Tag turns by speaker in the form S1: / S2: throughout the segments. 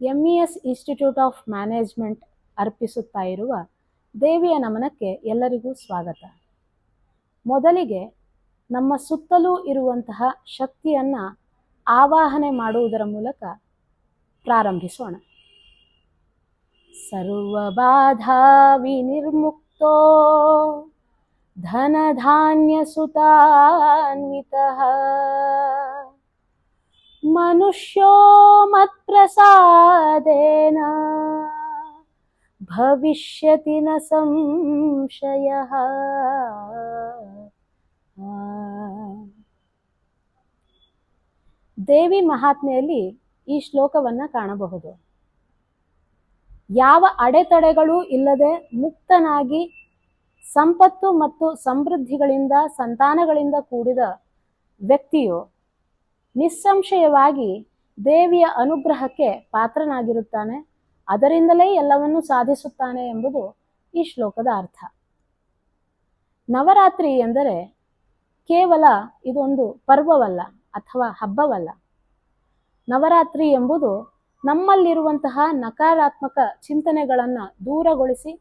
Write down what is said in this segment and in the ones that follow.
S1: MES institute of management ಅರ್ಪಿಸುತ್ತಾ ಇರುವ ದೇವಿಯ ನಮನಕ್ಕೆ ಎಲ್ಲರಿಗೂ ಸ್ವಾಗತ. ಮೊದಲಿಗೆ ನಮ್ಮ ಸುತ್ತಲೂ ಇರುವಂತಹ ಶಕ್ತಿಯನ್ನು ಆವಾಹನೆ ಮಾಡುವುದರ ಮೂಲಕ ಪ್ರಾರಂಭಿಸೋಣ. ಸರ್ವಬಾಧಾ ವಿನಿರ್ಮುಕ್ತೋ ಧನಧಾನ್ಯ ಸುತಾನ್ವಿತಃ ಮನುಷ್ಯೋ ಮತ್ಪ್ರಸಾದೇನ ಭವಿಷ್ಯತಿ ನ ಸಂಶಯಃ. ದೇವಿ ಮಹಾತ್ಮೆಯಲ್ಲಿ ಈ ಶ್ಲೋಕವನ್ನು ಕಾಣಬಹುದು. ಯಾವ ಅಡೆತಡೆಗಳೂ ಇಲ್ಲದೆ ಮುಕ್ತನಾಗಿ ಸಂಪತ್ತು ಮತ್ತು ಸಮೃದ್ಧಿಗಳಿಂದ ಸಂತಾನಗಳಿಂದ ಕೂಡಿದ ವ್ಯಕ್ತಿಯು ನಿಸ್ಸಂಶಯವಾಗಿ ದೇವಿಯ ಅನುಗ್ರಹಕ್ಕೆ ಪಾತ್ರನಾಗಿರುತ್ತಾನೆ. ಅದರಿಂದಲೇ ಎಲ್ಲವನ್ನೂ ಸಾಧಿಸುತ್ತಾನೆ ಎಂಬುದು ಈ ಶ್ಲೋಕದ ಅರ್ಥ. ನವರಾತ್ರಿ ಎಂದರೆ ಕೇವಲ ಇದೊಂದು ಪರ್ವವಲ್ಲ ಅಥವಾ ಹಬ್ಬವಲ್ಲ. ನವರಾತ್ರಿ ಎಂಬುದು ನಮ್ಮಲ್ಲಿರುವಂತಹ ನಕಾರಾತ್ಮಕ ಚಿಂತನೆಗಳನ್ನು ದೂರಗೊಳಿಸಿ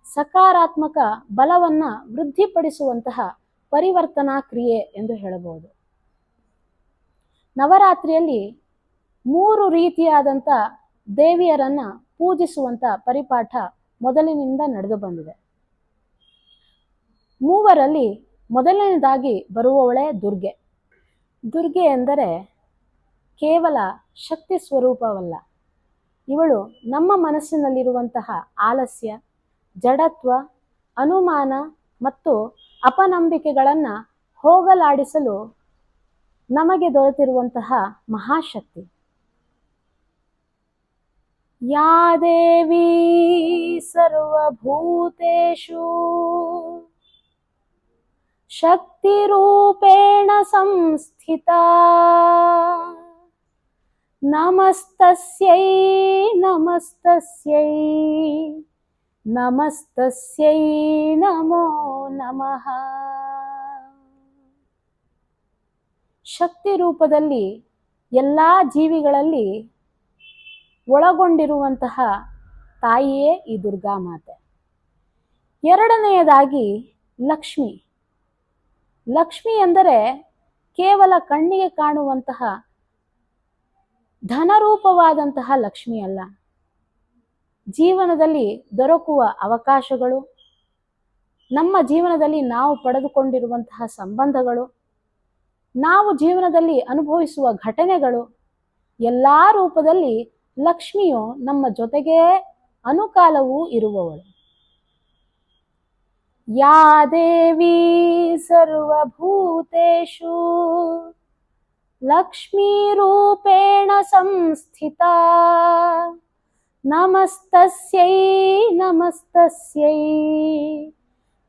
S1: ಸಕಾರಾತ್ಮಕ ಬಲವನ್ನು ವೃದ್ಧಿಪಡಿಸುವಂತಹ ಪರಿವರ್ತನಾ ಕ್ರಿಯೆ ಎಂದು ಹೇಳಬಹುದು. ನವರಾತ್ರಿಯಲ್ಲಿ 3 ರೀತಿಯಾದಂಥ ದೇವಿಯರನ್ನು ಪೂಜಿಸುವಂಥ ಪರಿಪಾಠ ಮೊದಲಿನಿಂದ ನಡೆದು ಬಂದಿದೆ. 3ರಲ್ಲಿ ಮೊದಲನೇದಾಗಿ ಬರುವವಳೇ ದುರ್ಗೆ. ದುರ್ಗೆ ಎಂದರೆ ಕೇವಲ ಶಕ್ತಿ ಸ್ವರೂಪವಲ್ಲ. ಇವಳು ನಮ್ಮ ಮನಸ್ಸಿನಲ್ಲಿರುವಂತಹ ಆಲಸ್ಯ, ಜಡತ್ವ, ಅನುಮಾನ ಮತ್ತು ಅಪನಂಬಿಕೆಗಳನ್ನು ಹೋಗಲಾಡಿಸಲು ನಮಗೆ ದೊರೆತಿರುವಂತಹ ಮಹಾಶಕ್ತಿ. ಯಾ ದೇವಿ ಸರ್ವಭೂತೇಷು ಶಕ್ತಿರೂಪೇಣ ಸಂಸ್ಥಿತಾ ನಮಸ್ತಸ್ಯೈ ನಮಸ್ತಸ್ಯೈ ನಮಸ್ತಸ್ಯೈ ನಮೋ ನಮಃ. ಶಕ್ತಿ ರೂಪದಲ್ಲಿ ಎಲ್ಲ ಜೀವಿಗಳಲ್ಲಿ ಒಳಗೊಂಡಿರುವಂತಹ ತಾಯಿಯೇ ಈ ದುರ್ಗಾ ಮಾತೆ. ಎರಡನೆಯದಾಗಿ ಲಕ್ಷ್ಮಿ. ಲಕ್ಷ್ಮಿ ಎಂದರೆ ಕೇವಲ ಕಣ್ಣಿಗೆ ಕಾಣುವಂತಹ ಧನರೂಪವಾದಂತಹ ಲಕ್ಷ್ಮಿ ಅಲ್ಲ. ಜೀವನದಲ್ಲಿ ದೊರಕುವ ಅವಕಾಶಗಳು, ನಮ್ಮ ಜೀವನದಲ್ಲಿ ನಾವು ಪಡೆದುಕೊಂಡಿರುವಂತಹ ಸಂಬಂಧಗಳು, ನಾವು ಜೀವನದಲ್ಲಿ ಅನುಭವಿಸುವ ಘಟನೆಗಳು, ಎಲ್ಲ ರೂಪದಲ್ಲಿ ಲಕ್ಷ್ಮಿಯು ನಮ್ಮ ಜೊತೆಗೇ ಅನುಕಾಲವೂ ಇರುವವಳು. ಯಾ ದೇವಿ ಸರ್ವಭೂತೇಷು ಲಕ್ಷ್ಮೀರೂಪೇಣ ಸಂಸ್ಥಿತಾ ನಮಸ್ತಸ್ಯೈ ನಮಸ್ತಸ್ಯೈ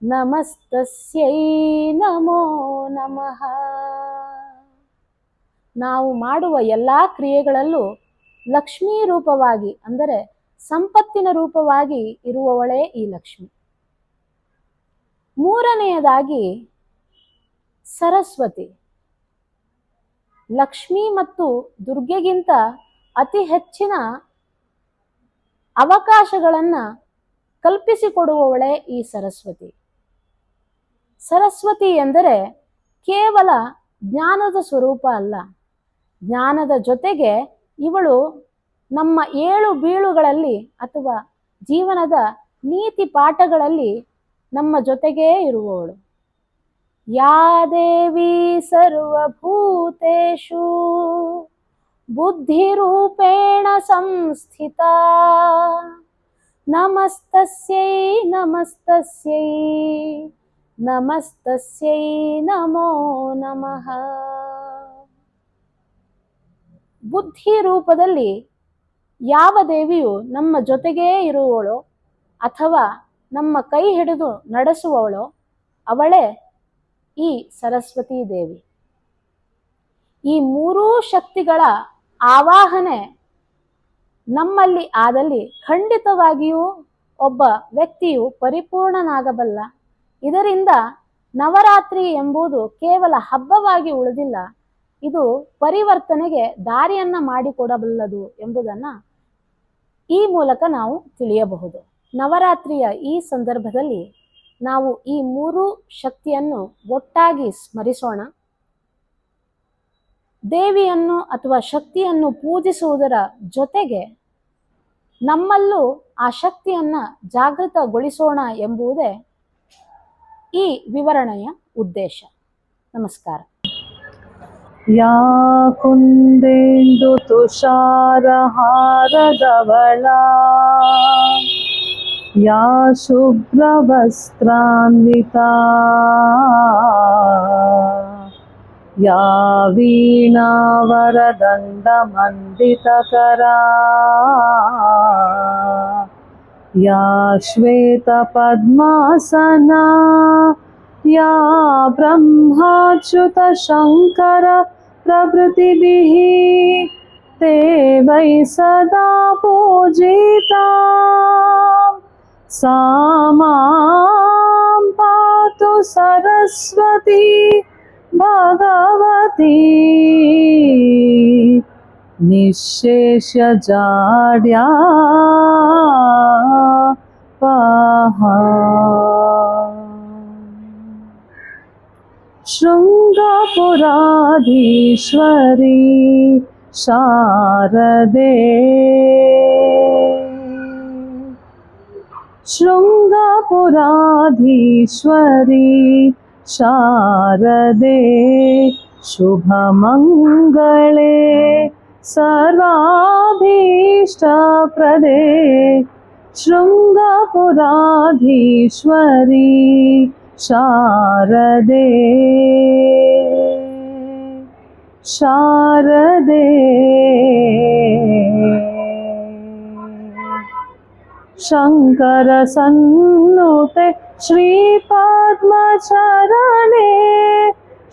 S1: ನಮಸ್ತಸ್ಯೈ ನಮೋ ನಮಃ. ನಾವು ಮಾಡುವ ಎಲ್ಲ ಕ್ರಿಯೆಗಳಲ್ಲೂ ಲಕ್ಷ್ಮೀ ರೂಪವಾಗಿ ಅಂದರೆ ಸಂಪತ್ತಿನ ರೂಪವಾಗಿ ಇರುವವಳೇ ಈ ಲಕ್ಷ್ಮಿ. ಮೂರನೆಯದಾಗಿ ಸರಸ್ವತಿ. ಲಕ್ಷ್ಮಿ ಮತ್ತು ದುರ್ಗೆಗಿಂತ ಅತಿ ಹೆಚ್ಚಿನ ಅವಕಾಶಗಳನ್ನು ಕಲ್ಪಿಸಿಕೊಡುವವಳೇ ಈ ಸರಸ್ವತಿ. ಸರಸ್ವತಿ ಎಂದರೆ ಕೇವಲ ಜ್ಞಾನದ ಸ್ವರೂಪ ಅಲ್ಲ. ಜ್ಞಾನದ ಜೊತೆಗೆ ಇವಳು ನಮ್ಮ ಏಳು ಬೀಳುಗಳಲ್ಲಿ ಅಥವಾ ಜೀವನದ ನೀತಿ ಪಾಠಗಳಲ್ಲಿ ನಮ್ಮ ಜೊತೆಗೇ ಇರುವವಳು. ಯಾ ದೇವಿ ಸರ್ವಭೂತೇಷು ಬುದ್ಧಿರೂಪೇಣ ಸಂಸ್ಥಿತಾ ನಮಸ್ತಸ್ಯೈ ನಮಸ್ತಸ್ಯೈ ನಮಸ್ತಸ್ಯೈ ನಮೋ ನಮಃ. ಬುದ್ಧಿ ರೂಪದಲ್ಲಿ ಯಾವ ದೇವಿಯು ನಮ್ಮ ಜೊತೆಗೇ ಇರುವವಳೋ ಅಥವಾ ನಮ್ಮ ಕೈ ಹಿಡಿದು ನಡೆಸುವವಳೋ ಅವಳೇ ಈ ಸರಸ್ವತಿ ದೇವಿ. ಈ 3 ಶಕ್ತಿಗಳ ಆವಾಹನೆ ನಮ್ಮಲ್ಲಿ ಆದಲ್ಲಿ ಖಂಡಿತವಾಗಿಯೂ ಒಬ್ಬ ವ್ಯಕ್ತಿಯು ಪರಿಪೂರ್ಣನಾಗಬಲ್ಲ. ಇದರಿಂದ ನವರಾತ್ರಿ ಎಂಬುದು ಕೇವಲ ಹಬ್ಬವಾಗಿ ಉಳಿದಿಲ್ಲ, ಇದು ಪರಿವರ್ತನೆಗೆ ದಾರಿಯನ್ನ ಮಾಡಿಕೊಡಬಲ್ಲದು ಎಂಬುದನ್ನು ಈ ಮೂಲಕ ನಾವು ತಿಳಿಯಬಹುದು. ನವರಾತ್ರಿಯ ಈ ಸಂದರ್ಭದಲ್ಲಿ ನಾವು ಈ 3 ಶಕ್ತಿಯನ್ನು ಒಟ್ಟಾಗಿ ಸ್ಮರಿಸೋಣ. ದೇವಿಯನ್ನು ಅಥವಾ ಶಕ್ತಿಯನ್ನು ಪೂಜಿಸುವುದರ ಜೊತೆಗೆ ನಮ್ಮಲ್ಲೂ ಆ ಶಕ್ತಿಯನ್ನು ಜಾಗೃತಗೊಳಿಸೋಣ ಎಂಬುದೇ ಈ ವಿವರಣೆಯ ಉದ್ದೇಶ. ನಮಸ್ಕಾರ.
S2: ಯಾ ಕುಂದೇಂದು ತುಷಾರಹಾರಧವಳಾ ಯಾ ಶುಭ್ರವಸ್ತ್ರಾನ್ವಿತಾ ಯಾ ವೀಣಾವರದಂಡಮಂಡಿತಕರಾ ಯಾ ಶ್ವೇತಪದ್ಮಾಸನಾ ಯಾ ಬ್ರಹ್ಮಾಚ್ಯುತ ಶಂಕರ ಪ್ರಭೃತಿಭಿಃ ते वै सदा पूजिता सा मां पातु सरस्वती भगवती निःशेषजाड्या पाहा। शृङ्गपुराधीश्वरी शारदे शृङ्गपुराधीश्वरी शारदे शुभमङ्गले सर्वाभीष्टप्रदे शृङ्गपुराधीश्वरी शारदे शारदे शंकर सन्नुते श्रीपद्मचरणे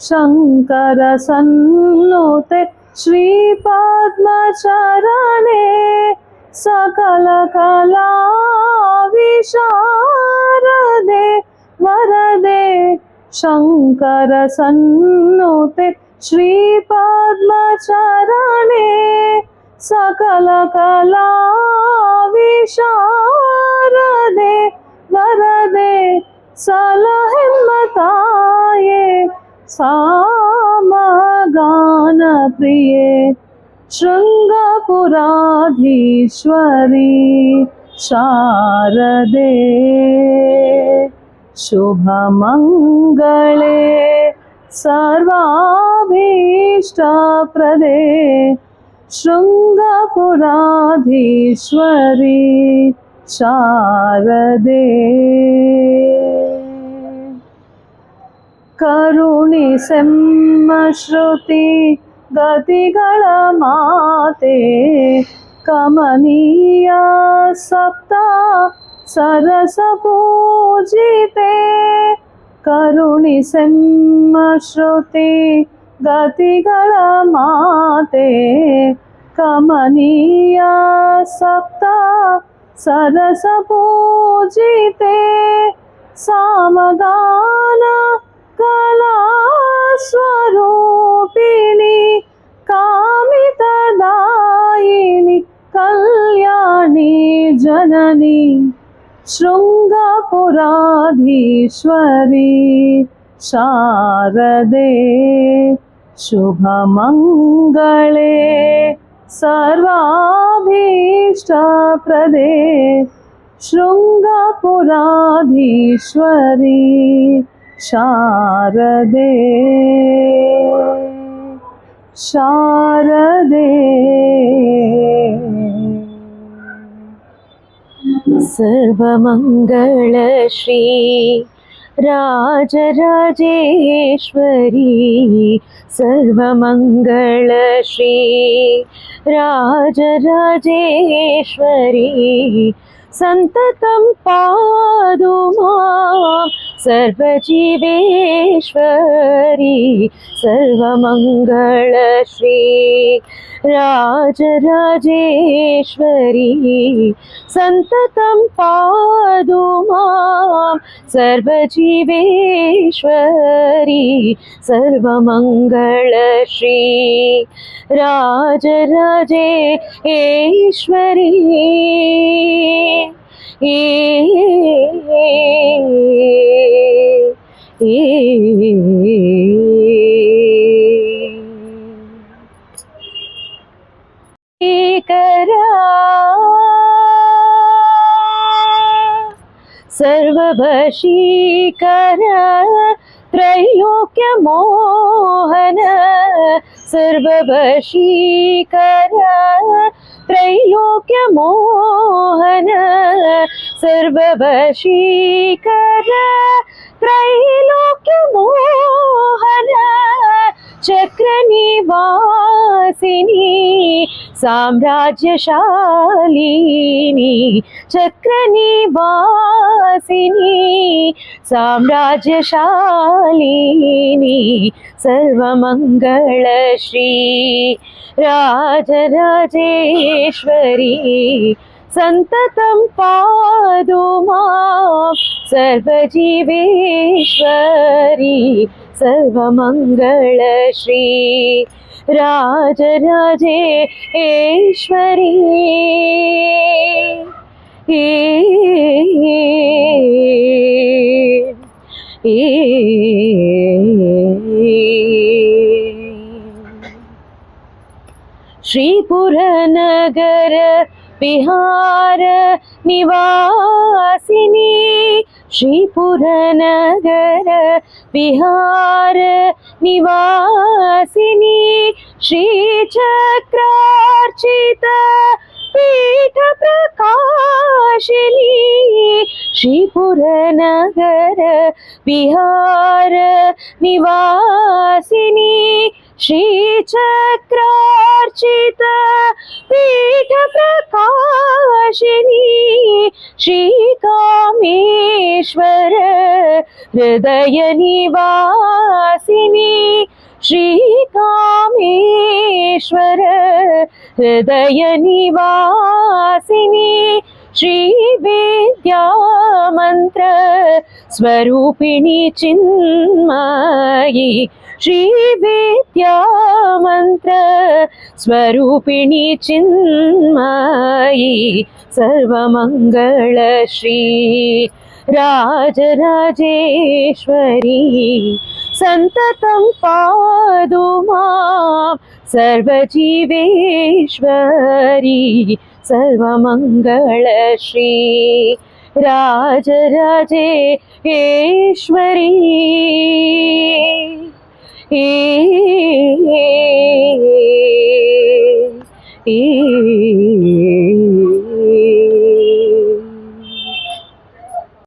S2: शंकर सन्नुते श्रीपद्मचरणे सकल कला विशारदे वरदे शंकर सन्नुते श्रीपद्मचरणे सकल कला विशारदे वरदे सलहिम्मताये सामगान प्रिये शृङ्गपुराधीश्वरी शारदे शुभमङ्गले सर्वाभीष्टप्रदे शृङ्गपुराधीश्वरी शारदे करुणिसेम्मश्रुति गतिಗಳ ಮಾತೆ ಕಮನೀಯ ಸಪ್ತ सरस पूजिते करुणिसेम्मश्रुति गतिಗಳ माते कमनीय सप्त सरस पूजिते सामगान कला स्वरूपिणी कामितदायिनी कल्याणी जननी शृङ्गपुराधीश्वरी शारदे शुभमङ्गले सर्वाभीष्टप्रदे शृङ्गपुराधीश्वरी शारदे शारदे
S3: सर्वमंगल श्री राजराजेश्वरी सर्वमंगल श्री राजराजेश्वरी
S2: सन्ततं पादु मां सर्वजीवेश्वरी सर्वमङ्गलश्री राजराजेश्वरी सन्ततं पादु मां सर्वजीवेश्वरी सर्वमङ्गलश्री राजराजेश्वरी सर्ववशीकर त्रैलोक्यमोहन सर्ववशीकर त्रैलोक्यमोहन सर्ववशीकर त्रैलोक्यमोहन चक्रनिवासिनी साम्राज्यशालिनी चक्रनिवासिनी साम्राज्यशालिनी सर्वमङ्गलश्री राजराजेश्वरी सन्ततं पादु मां सर्वजीवेश्वरी सर्वमङ्गलश्री राजराजेश्वरी श्रीपुरनगर विहार निवासिनी श्रीपुरनगर विहार निवासिनी श्रीचक्रार्चित पीठ प्रकाशिनी श्रीपुरनगर विहार निवासिनी श्रीचक्रार्चित पीठ प्रकाशिनी श्रीकामेश्वर हृदय निवासिनी श्रीकामेश्वर हृदय निवासिनी श्रीविद्यामन्त्र स्वरूपिणी चिन्मयी श्रीविद्यामन्त्र स्वरूपिणी चिन्मयी सर्वमङ्गलश्री राजराजेश्वरी सन्ततं पादु मां सर्वजीवेश्वरी सर्वमङ्गलश्री राजराजेश्वरी ए